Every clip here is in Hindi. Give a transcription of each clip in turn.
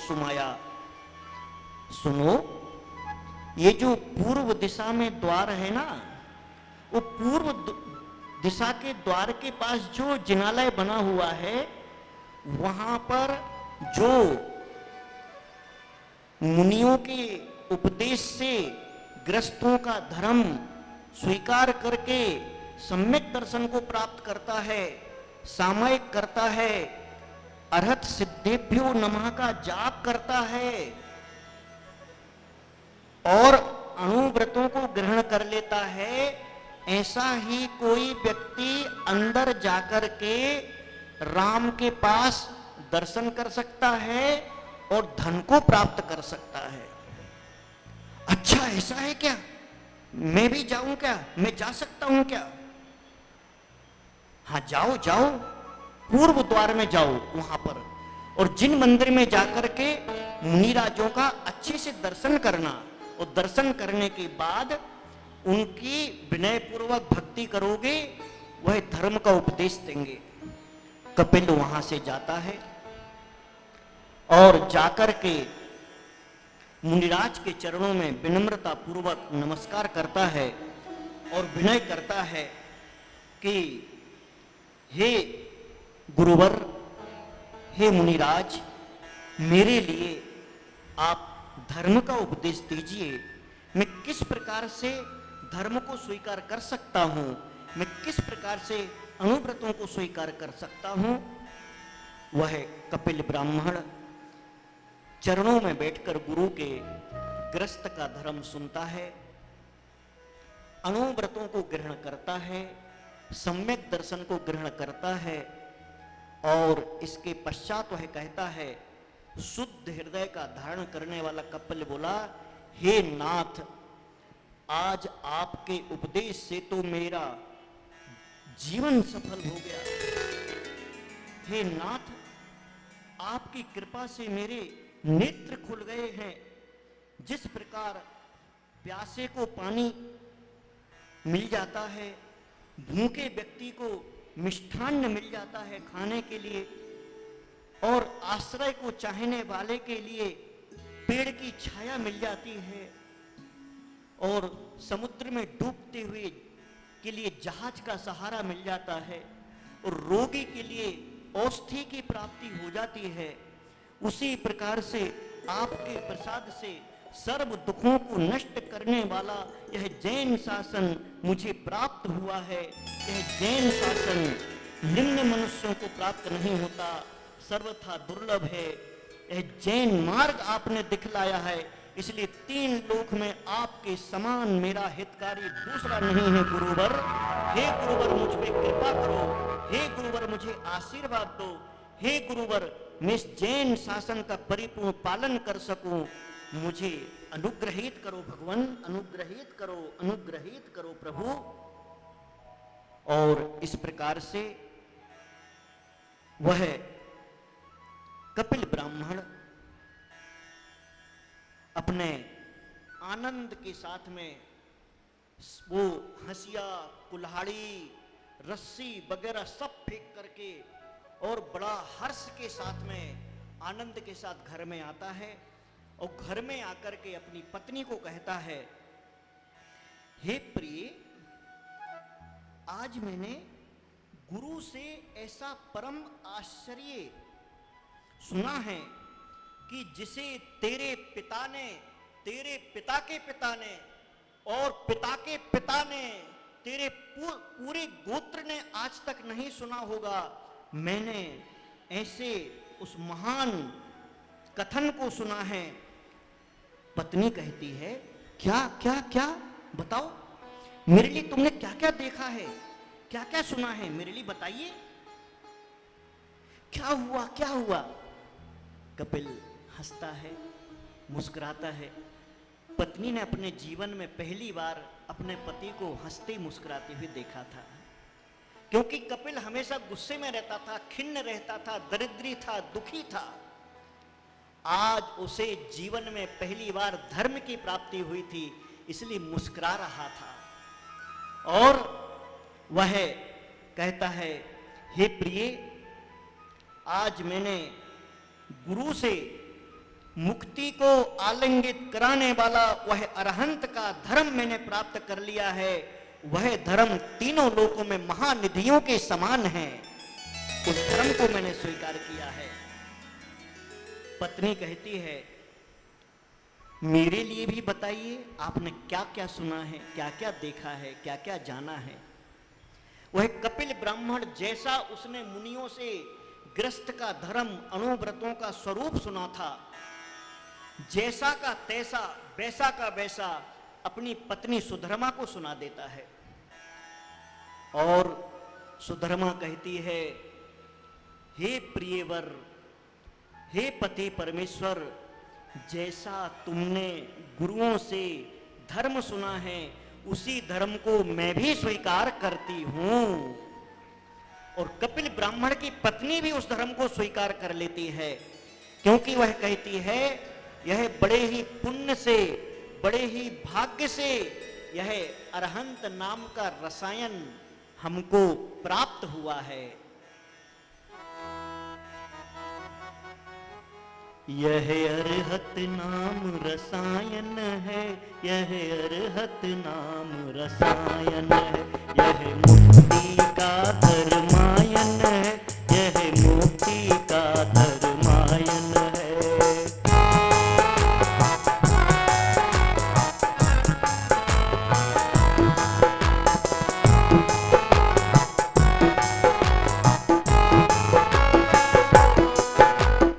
सुमाया। सुनो, ये जो पूर्व दिशा में द्वार है ना, वो पूर्व दिशा के द्वार के पास जो जिनालय बना हुआ है, वहां पर जो मुनियों के उपदेश से ग्रस्तों का धर्म स्वीकार करके सम्यक दर्शन को प्राप्त करता है, सामयिक करता है, अर्हत सिद्धेभ्यो नमः का जाप करता है और अणुव्रतों को ग्रहण कर लेता है, ऐसा ही कोई व्यक्ति अंदर जाकर के राम के पास दर्शन कर सकता है और धन को प्राप्त कर सकता है। अच्छा, ऐसा है क्या? मैं भी जाऊं क्या? मैं जा सकता हूं क्या? हाँ, जाओ जाओ, पूर्व द्वार में जाओ वहां पर, और जिन मंदिर में जाकर के मुनिराजों का अच्छे से दर्शन करना, और दर्शन करने के बाद उनकी विनय पूर्वक भक्ति करोगे, वह धर्म का उपदेश देंगे। कपिल वहां से जाता है और जाकर के मुनिराज के चरणों में विनम्रता पूर्वक नमस्कार करता है और विनय करता है कि हे गुरुवर, हे मुनिराज, मेरे लिए आप धर्म का उपदेश दीजिए। मैं किस प्रकार से धर्म को स्वीकार कर सकता हूं, मैं किस प्रकार से अणुव्रतों को स्वीकार कर सकता हूं। वह कपिल ब्राह्मण चरणों में बैठकर गुरु के ग्रस्त का धर्म सुनता है, अणुव्रतों को ग्रहण करता है, सम्यक दर्शन को ग्रहण करता है, और इसके पश्चात वह कहता है, शुद्ध हृदय का धारण करने वाला कपिल बोला, हे नाथ, आज आपके उपदेश से तो मेरा जीवन सफल हो गया। हे नाथ, आपकी कृपा से मेरे नेत्र खुल गए हैं। जिस प्रकार प्यासे को पानी मिल जाता है, भूखे व्यक्ति को मिष्ठान्न मिल जाता है खाने के लिए, और आश्रय को चाहने वाले के लिए पेड़ की छाया मिल जाती है, और समुद्र में डूबते हुए के लिए जहाज का सहारा मिल जाता है, और रोगी के लिए औषधि की प्राप्ति हो जाती है, उसी प्रकार से आपके प्रसाद से सर्व दुखों को नष्ट करने वाला यह जैन शासन मुझे प्राप्त हुआ है। यह जैन शासन निम्न मनुष्यों को प्राप्त नहीं होता, सर्वथा दुर्लभ है। यह जैन मार्ग आपने दिखलाया है, इसलिए तीन लोक में आपके समान मेरा हितकारी दूसरा नहीं है गुरुवर। हे गुरुवर, मुझ पे कृपा करो। हे गुरुवर, मुझे आशीर्वाद दो। हे गुरुवर, मैं इस जैन शासन का परिपूर्ण पालन कर सकूं, मुझे अनुग्रहित करो भगवान, अनुग्रहित करो, अनुग्रहित करो प्रभु। और इस प्रकार से वह कपिल ब्राह्मण अपने आनंद के साथ में वो हंसिया, कुल्हाड़ी, रस्सी वगैरह सब फेंक करके और बड़ा हर्ष के साथ में आनंद के साथ घर में आता है, और घर में आकर के अपनी पत्नी को कहता है, हे प्रिय, आज मैंने गुरु से ऐसा परम आश्चर्य सुना है कि जिसे तेरे पिता ने, तेरे पिता के पिता ने और पिता के पिता ने, तेरे पूरे गोत्र ने आज तक नहीं सुना होगा। मैंने ऐसे उस महान कथन को सुना है। पत्नी कहती है, क्या क्या क्या, बताओ मेरे लिए तुमने क्या क्या देखा है, क्या क्या सुना है, मेरे लिए बताइए, क्या हुआ क्या हुआ। कपिल हंसता है, मुस्कुराता है। पत्नी ने अपने जीवन में पहली बार अपने पति को हंसते मुस्कुराते हुए देखा था, क्योंकि कपिल हमेशा गुस्से में रहता था, खिन्न रहता था, दरिद्री था, दुखी था। आज उसे जीवन में पहली बार धर्म की प्राप्ति हुई थी, इसलिए मुस्कुरा रहा था। और वह कहता है, हे प्रिय, आज मैंने गुरु से मुक्ति को आलिंगित कराने वाला वह अरहंत का धर्म मैंने प्राप्त कर लिया है। वह धर्म तीनों लोकों में महानिधियों के समान है। उस धर्म को मैंने स्वीकार किया है। पत्नी कहती है, मेरे लिए भी बताइए, आपने क्या क्या सुना है, क्या क्या देखा है, क्या क्या जाना है। वह कपिल ब्राह्मण जैसा उसने मुनियों से ग्रस्त का धर्म, अनुव्रतों का स्वरूप सुना था, जैसा का तैसा, वैसा का वैसा अपनी पत्नी सुधर्मा को सुना देता है। और सुधर्मा कहती है, हे प्रियवर, हे पति परमेश्वर, जैसा तुमने गुरुओं से धर्म सुना है उसी धर्म को मैं भी स्वीकार करती हूं। और कपिल ब्राह्मण की पत्नी भी उस धर्म को स्वीकार कर लेती है, क्योंकि वह कहती है, यह बड़े ही पुण्य से, बड़े ही भाग्य से यह अरहंत नाम का रसायन हमको प्राप्त हुआ है। यह अरहत नाम रसायन है, यह अरहत नाम रसायन है, यह मुक्ति का धर्मायन है, यह मुक्ति का धर्मायन है।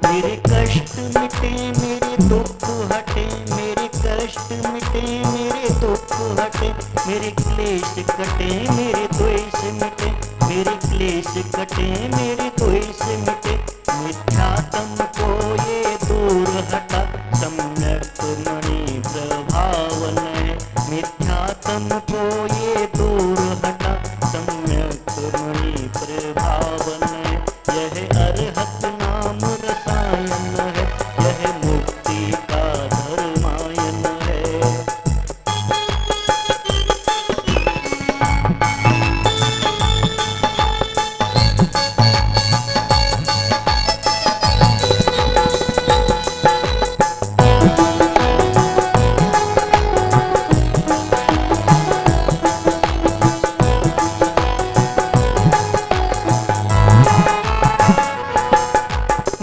मेरे कष्ट मिटे, मेरे दुख हटे, मेरे कष्ट मिटे, मेरे दुख हटे, मेरे क्लेश कटे, मेरे द्वेष मिटे, मेरे क्लेश कटे, मेरे द्वेष मिटे। मिथ्यात्म को ये दूर हटा, सम्यक मणि प्रभावन है। मिथ्यात्म को ये दूर हटा, सम्यक मणि प्रभावन है। यह अरहत नाम रसायन है, यह मुक्ति का धर्मायन है।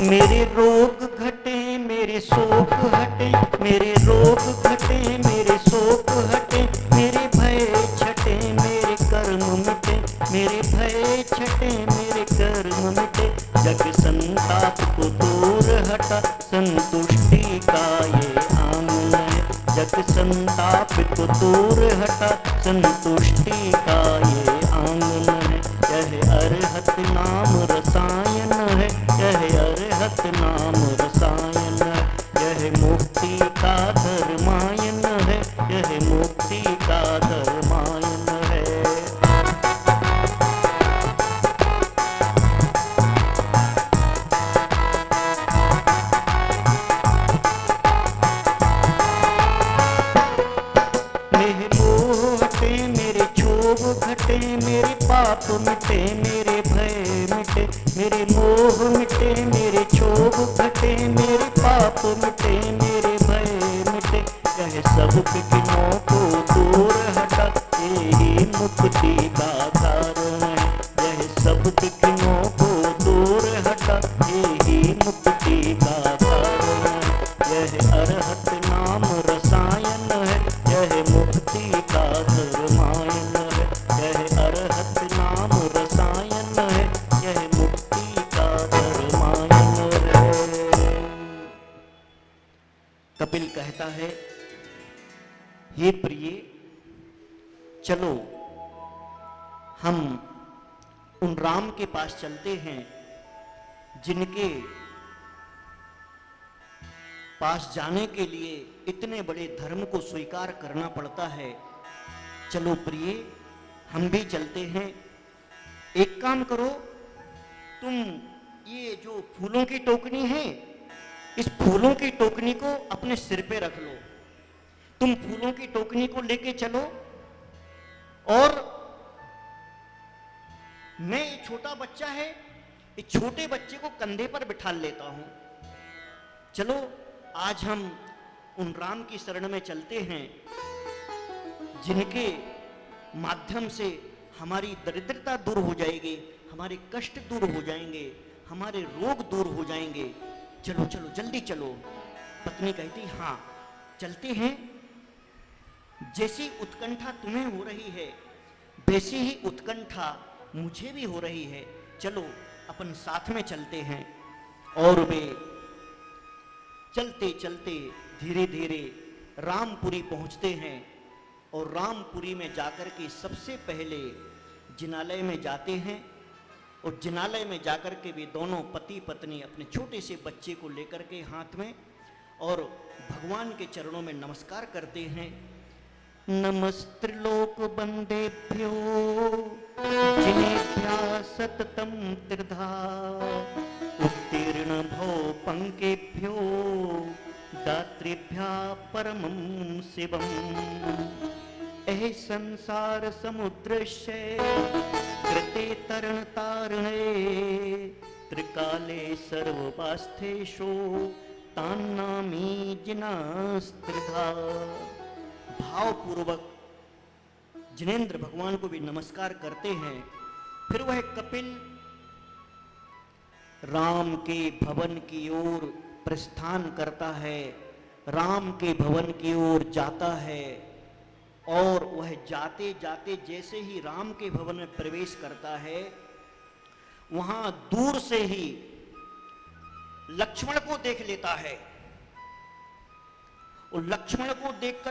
मेरे रोग घटे, मेरे शोक हटे, मेरे रोग घटे, मेरे शोक हटे, मेरे भय छटे, मेरे कर्म मिटे, मेरे भय छटे, मेरे कर्म मिटे। जग संताप को दूर हटा, संतुष्टि का ये आंगन है। जग संताप को दूर हटा, संतुष्टि का ये आंगन है। यह अरहत नाम रसायन है, यह अरहत नाम रसायन है, यह मुक्ति का धर्मायन है, यह मुक्ति का धर्मायन है। मेरे मोह हटे, मेरे क्षोभ घटे, मेरे पाप मिटे, मेरे भय मिटे, मेरे मोह मिटे, मेरे क्षोभ घटे, मेरे पाप मिटे, मेरे भय मिटे। यह सब विघ्नों को दूर हटा, यही मुक्ति का कारण है। यह सब विघ्नों को दूर हटा, यही मुक्ति का कारण है। यह अरहत नाम रसायन है, यह मुक्ति का धर्मायन है। यह अरहत नाम रसायन है, यह मुक्ति का धर्मायन है। कपिल कहता है, हे प्रिय, चलो हम उन राम के पास चलते हैं जिनके पास जाने के लिए इतने बड़े धर्म को स्वीकार करना पड़ता है। चलो प्रिय, हम भी चलते हैं। एक काम करो, तुम ये जो फूलों की टोकनी है, इस फूलों की टोकनी को अपने सिर पे रख लो। तुम फूलों की टोकनी को लेके चलो और मैं, ये छोटा बच्चा है, इस छोटे बच्चे को कंधे पर बिठा लेता हूं। चलो आज हम उन राम की शरण में चलते हैं जिनके माध्यम से हमारी दरिद्रता दूर हो जाएगी, हमारे कष्ट दूर हो जाएंगे, हमारे रोग दूर हो जाएंगे। चलो चलो जल्दी चलो। पत्नी कहती हाँ चलते हैं। जैसी उत्कंठा तुम्हें हो रही है वैसी ही उत्कंठा मुझे भी हो रही है, चलो अपन साथ में चलते हैं। और वे चलते चलते धीरे धीरे रामपुरी पहुंचते हैं और रामपुरी में जाकर के सबसे पहले जिनालय में जाते हैं। और जिनालय में जाकर के वे दोनों पति पत्नी अपने छोटे से बच्चे को लेकर के हाथ में और भगवान के चरणों में नमस्कार करते हैं। नमस्त्रिलोक बंदेभ्यो जिनेभ्यः सततं त्रिधा उत्तीर्ण भव पंकेभ्यो दातृभ्यः परमं शिवम्। एह संसार समुद्रस्य कृते तरण तारणे त्रिकाले सर्ववास्थेषु तान्नामी जिनास्त्रिधा। भावपूर्वक जिनेंद्र भगवान को भी नमस्कार करते हैं। फिर वह कपिल राम के भवन की ओर प्रस्थान करता है, राम के भवन की ओर जाता है। और वह जाते जाते जैसे ही राम के भवन में प्रवेश करता है, वहां दूर से ही लक्ष्मण को देख लेता है। और लक्ष्मण को देखकर